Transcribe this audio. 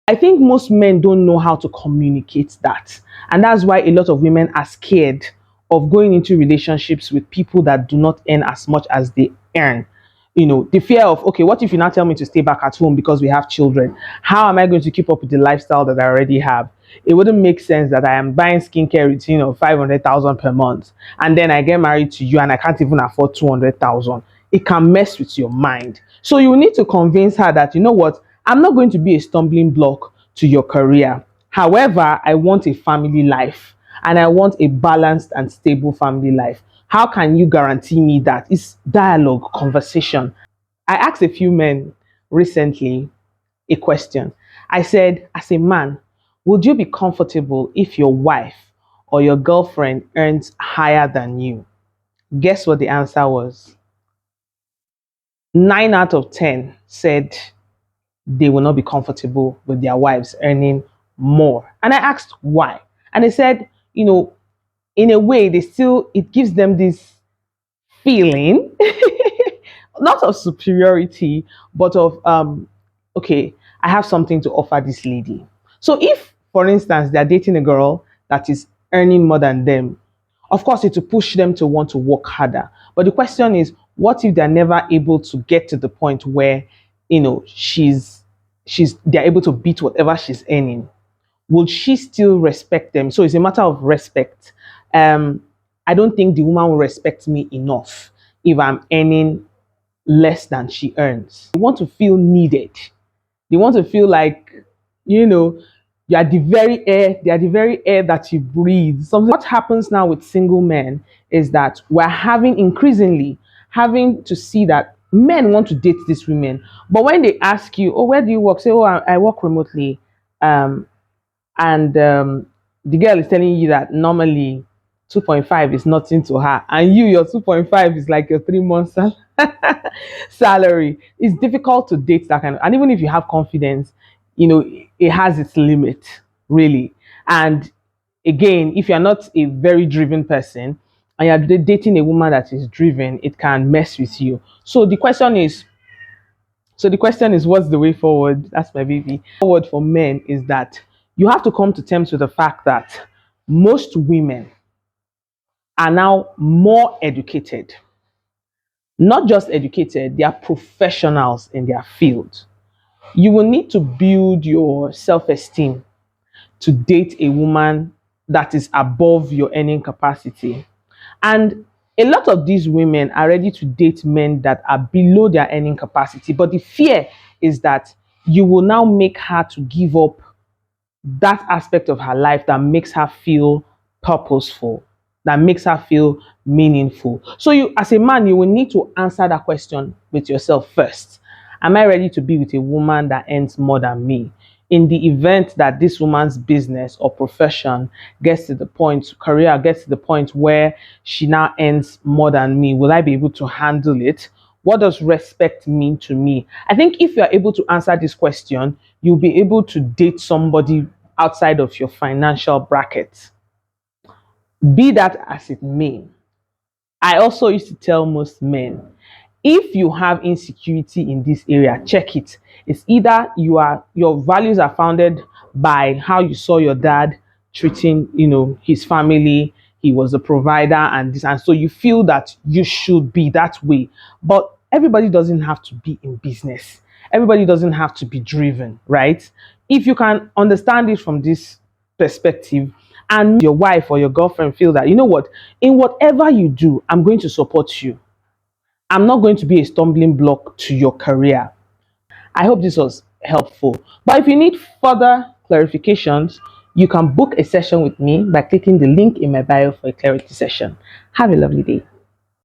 I think most men don't know how to communicate that. And that's why a lot of women are scared of going into relationships with people that do not earn as much as they earn. The fear of, okay, what if you now tell me to stay back at home because we have children? How am I going to keep up with the lifestyle that I already have? It wouldn't make sense that I am buying skincare routine of 500,000 per month and then I get married to you and I can't even afford 200,000. It can mess with your mind. So you need to convince her that, you know what, I'm not going to be a stumbling block to your career. However, I want a family life and I want a balanced and stable family life. How can you guarantee me that? It's dialogue, conversation. I asked a few men recently a question. I said, as a man, would you be comfortable if your wife or your girlfriend earns higher than you? Guess what the answer was? 9 out of 10 said they will not be comfortable with their wives earning more. And I asked why. And they said, in a way, it gives them this feeling, not of superiority, but of, okay, I have something to offer this lady. So if, for instance, they're dating a girl that is earning more than them, of course, it will push them to want to work harder. But the question is, what if they're never able to get to the point where, they're able to beat whatever she's earning? Will she still respect them? So it's a matter of respect. I don't think the woman will respect me enough if I'm earning less than she earns. They want to feel needed. They want to feel like, you are the very air, they are the very air that you breathe. What happens now with single men is that we're increasingly having to see that men want to date these women. But when they ask you, oh, where do you work? Say, oh, I work remotely. And the girl is telling you that normally 2.5 is nothing to her, and your 2.5 is like your 3 months salary. It's difficult to date that kind of, and even if you have confidence, it has its limit, really. And again, if you're not a very driven person and you're dating a woman that is driven, it can mess with you. So the question is, what's the way forward? That's my baby. Forward for men is that you have to come to terms with the fact that most women are now more educated. Not just educated, they are professionals in their field. You will need to build your self-esteem to date a woman that is above your earning capacity. And a lot of these women are ready to date men that are below their earning capacity. But the fear is that you will now make her to give up that aspect of her life that makes her feel purposeful, that makes her feel meaningful. So you, as a man, you will need to answer that question with yourself first. Am I ready to be with a woman that earns more than me? In the event that this woman's business or profession gets to the point, career gets to the point where she now earns more than me, will I be able to handle it? What does respect mean to me? I think if you're able to answer this question, you'll be able to date somebody outside of your financial bracket. Be that as it may. I also used to tell most men, if you have insecurity in this area, check it. It's either your values are founded by how you saw your dad treating, his family. He was a provider and this, and so you feel that you should be that way. But everybody doesn't have to be in business. Everybody doesn't have to be driven, right? If you can understand it from this perspective, and your wife or your girlfriend feel that, you know what, in whatever you do, I'm going to support you. I'm not going to be a stumbling block to your career. I hope this was helpful. But if you need further clarifications, you can book a session with me by clicking the link in my bio for a clarity session. Have a lovely day.